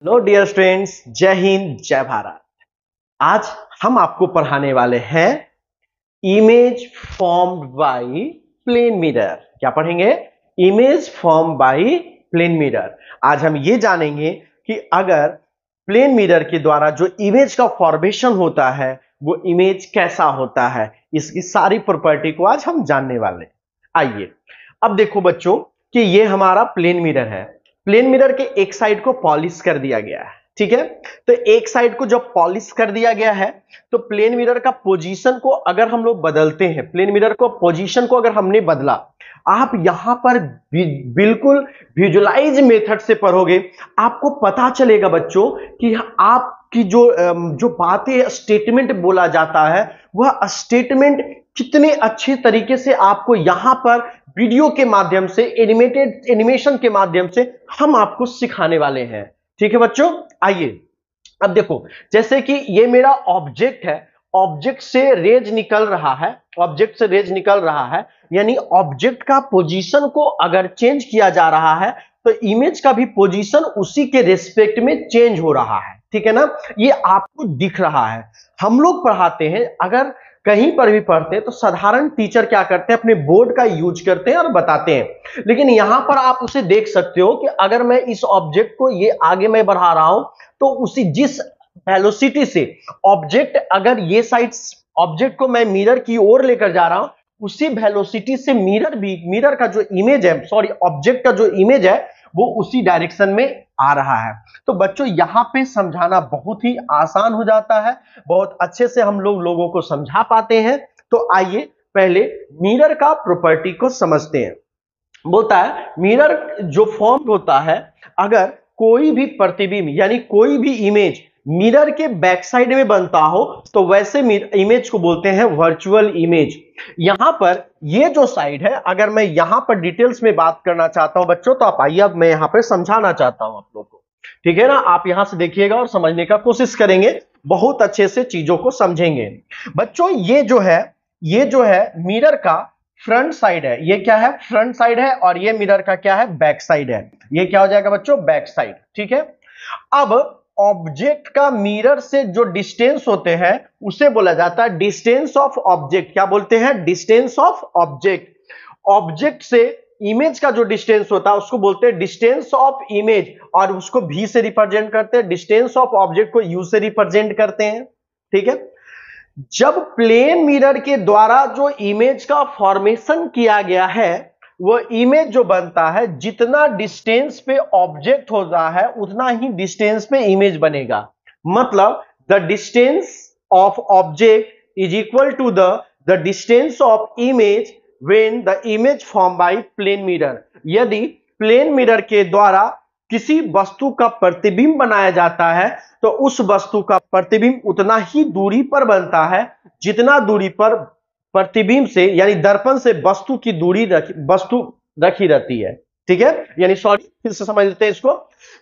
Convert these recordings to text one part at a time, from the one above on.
Hello dear students, जय हिंद जय भारत। आज हम आपको पढ़ाने वाले हैं image formed by plane mirror. क्या पढ़ेंगे? Image form by plane mirror. आज हम ये जानेंगे कि अगर प्लेन मिरर के द्वारा जो इमेज का फॉर्मेशन होता है वो इमेज कैसा होता है, इसकी सारी प्रॉपर्टी को आज हम जानने वाले। आइए अब देखो बच्चों कि ये हमारा प्लेन मिरर है। प्लेन मिरर के एक साइड को पॉलिश कर दिया गया है, ठीक है। तो एक साइड को जब पॉलिश कर दिया गया है तो प्लेन मिरर का पोजीशन को अगर हम लोग बदलते हैं, प्लेन मिरर को पोजीशन को अगर हमने बदला, आप यहां पर बिल्कुल विजुअलाइज मेथड से पढ़ोगे, आपको पता चलेगा बच्चों कि आपकी जो बातें स्टेटमेंट बोला जाता है वह स्टेटमेंट कितने अच्छे तरीके से आपको यहां पर वीडियो के माध्यम से, एनिमेशन के माध्यम से हम आपको सिखाने वाले हैं। ठीक है बच्चों, आइए अब देखो, जैसे कि ये मेरा ऑब्जेक्ट है, ऑब्जेक्ट से रेज निकल रहा है, ऑब्जेक्ट से रेज निकल रहा है, यानी ऑब्जेक्ट का पोजीशन को अगर चेंज किया जा रहा है तो इमेज का भी पोजीशन उसी के रिस्पेक्ट में चेंज हो रहा है। ठीक है ना, ये आपको दिख रहा है। हम लोग पढ़ाते हैं, अगर कहीं पर भी पढ़ते हैं तो साधारण टीचर क्या करते हैं, अपने बोर्ड का यूज करते हैं और बताते हैं, लेकिन यहां पर आप उसे देख सकते हो कि अगर मैं इस ऑब्जेक्ट को ये आगे मैं बढ़ा रहा हूं तो उसी जिस वेलोसिटी से ऑब्जेक्ट, अगर ये साइड ऑब्जेक्ट को मैं मिरर की ओर लेकर जा रहा हूं, उसी वेलोसिटी से मिरर भी, मिरर का जो इमेज है, सॉरी ऑब्जेक्ट का जो इमेज है वो उसी डायरेक्शन में आ रहा है। तो बच्चों यहां पे समझाना बहुत ही आसान हो जाता है, बहुत अच्छे से हम लोगों को समझा पाते हैं। तो आइए पहले मिरर का प्रॉपर्टी को समझते हैं। बोलता है मिरर जो फॉर्म होता है, अगर कोई भी प्रतिबिंब यानी कोई भी इमेज मिरर के बैक साइड में बनता हो तो वैसे इमेज को बोलते हैं वर्चुअल इमेज। यहां पर ये जो साइड है, अगर मैं यहां पर डिटेल्स में बात करना चाहता हूं बच्चों, तो आप आइए, अब मैं यहां पर समझाना चाहता हूं आप लोग को। ठीक है ना, आप यहां से देखिएगा और समझने का कोशिश करेंगे, बहुत अच्छे से चीजों को समझेंगे बच्चों। ये जो है मिरर का फ्रंट साइड है, ये क्या है, फ्रंट साइड है, और ये मिरर का क्या है, बैक साइड है। ये क्या हो जाएगा बच्चों, बैक साइड। ठीक है, अब ऑब्जेक्ट का मिरर से जो डिस्टेंस होते हैं उसे बोला जाता है डिस्टेंस ऑफ ऑब्जेक्ट। क्या बोलते हैं, डिस्टेंस ऑफ ऑब्जेक्ट। ऑब्जेक्ट से इमेज का जो डिस्टेंस होता है उसको बोलते हैं डिस्टेंस ऑफ इमेज, और उसको v से रिप्रेजेंट करते हैं। डिस्टेंस ऑफ ऑब्जेक्ट को u से रिप्रेजेंट करते हैं। ठीक है, जब प्लेन मिरर के द्वारा जो इमेज का फॉर्मेशन किया गया है, वो इमेज जो बनता है, जितना डिस्टेंस पे ऑब्जेक्ट होता है उतना ही डिस्टेंस पे इमेज बनेगा। मतलब the distance of object is equal to the distance of image when the image form by plane mirror. यदि प्लेन मिरर के द्वारा किसी वस्तु का प्रतिबिंब बनाया जाता है तो उस वस्तु का प्रतिबिंब उतना ही दूरी पर बनता है जितना दूरी पर प्रतिबिंब से, यानी दर्पण से वस्तु की दूरी वस्तु रखी रहती है। ठीक है, यानी सॉरी फिर से समझ लेते हैं इसको,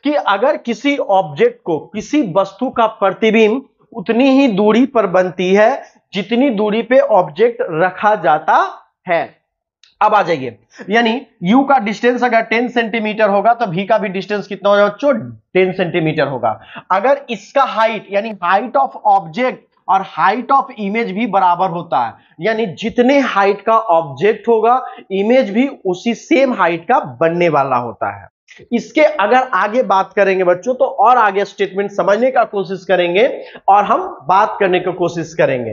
कि अगर किसी ऑब्जेक्ट को, किसी वस्तु का प्रतिबिंब उतनी ही दूरी पर बनती है जितनी दूरी पे ऑब्जेक्ट रखा जाता है। अब आ जाइए, यानी u का डिस्टेंस अगर 10 सेंटीमीटर होगा तो v का भी डिस्टेंस कितना होगा बच्चों, 10 सेंटीमीटर होगा। अगर इसका हाइट यानी हाइट ऑफ ऑब्जेक्ट और हाइट ऑफ इमेज भी बराबर होता है, यानी जितने हाइट का ऑब्जेक्ट होगा इमेज भी उसी सेम हाइट का बनने वाला होता है। इसके अगर आगे बात करेंगे बच्चों तो और आगे स्टेटमेंट समझने का कोशिश करेंगे और हम बात करने की कोशिश करेंगे।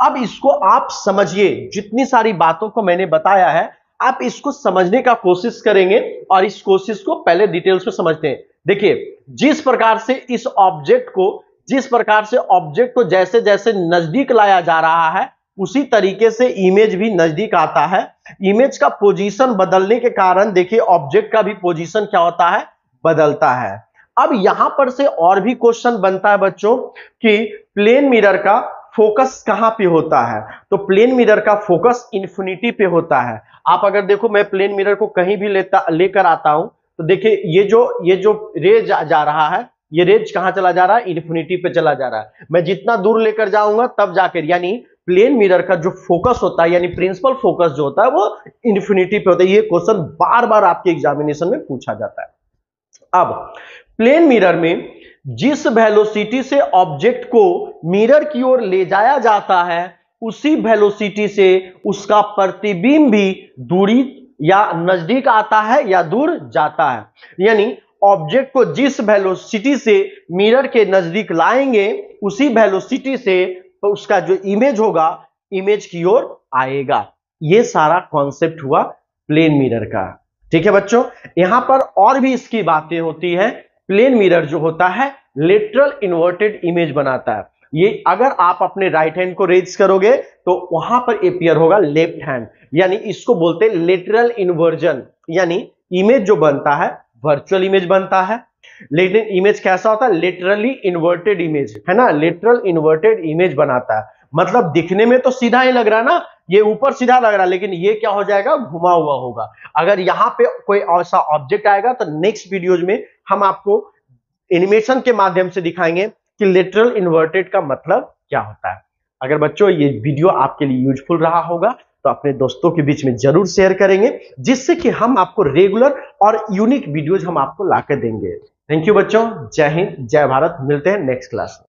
अब इसको आप समझिए, जितनी सारी बातों को मैंने बताया है आप इसको समझने का कोशिश करेंगे और इस कोशिश को पहले डिटेल्स में समझते हैं। देखिए, जिस प्रकार से इस ऑब्जेक्ट को, जिस प्रकार से ऑब्जेक्ट को जैसे जैसे नजदीक लाया जा रहा है उसी तरीके से इमेज भी नजदीक आता है। इमेज का पोजीशन बदलने के कारण देखिए ऑब्जेक्ट का भी पोजीशन क्या होता है, बदलता है। अब यहां पर से और भी क्वेश्चन बनता है बच्चों कि प्लेन मिरर का फोकस कहां पे होता है, तो प्लेन मिरर का फोकस इन्फिनिटी पे होता है। आप अगर देखो, मैं प्लेन मिरर को कहीं भी लेकर आता हूं तो देखिए ये जो रेज जा रहा है, ये रेज कहां चला जा रहा है, इन्फिनिटी पे चला जा रहा है। मैं जितना दूर लेकर जाऊंगा तब जाकर, यानी प्लेन मिरर का जो फोकस होता है, यानी प्रिंसिपल फोकस जो होता है वो इन्फिनिटी पे होता है। ये क्वेश्चन बार बार आपके एग्जामिनेशन में पूछा जाता है। अब प्लेन मिरर में जिस वेलोसिटी से ऑब्जेक्ट को मिरर की ओर ले जाया जाता है उसी वेलोसिटी से उसका प्रतिबिंब भी दूरी या नजदीक आता है या दूर जाता है। यानी ऑब्जेक्ट को जिस वेलोसिटी से मिरर के नजदीक लाएंगे उसी वेलोसिटी से तो उसका जो इमेज होगा इमेज की ओर आएगा। ये सारा कॉन्सेप्ट हुआ प्लेन मिरर का। ठीक है बच्चों, यहां पर और भी इसकी बातें होती है। प्लेन मिरर जो होता है लेटरल इन्वर्टेड इमेज बनाता है। ये अगर आप अपने राइट हैंड को रेज करोगे तो वहां पर अपीयर होगा लेफ्ट हैंड, यानी इसको बोलते हैं लेटरल इन्वर्जन। यानी इमेज जो बनता है वर्चुअल इमेज बनता है, लेकिन इमेज कैसा होता है लेटरली इन्वर्टेड इमेज, है ना, लेटरल इन्वर्टेड इमेज बनाता है। मतलब दिखने में तो सीधा ही लग रहा है ना, ये ऊपर सीधा लग रहा है, लेकिन ये क्या हो जाएगा घुमा हुआ होगा। अगर यहां पे कोई ऐसा ऑब्जेक्ट आएगा तो नेक्स्ट वीडियोज में हम आपको एनिमेशन के माध्यम से दिखाएंगे कि लिटरल इन्वर्टेड का मतलब क्या होता है। अगर बच्चों ये वीडियो आपके लिए यूजफुल रहा होगा तो अपने दोस्तों के बीच में जरूर शेयर करेंगे, जिससे कि हम आपको रेगुलर और यूनिक वीडियोज हम आपको लाकर देंगे। थैंक यू बच्चों, जय हिंद जय भारत। मिलते हैं नेक्स्ट क्लास में।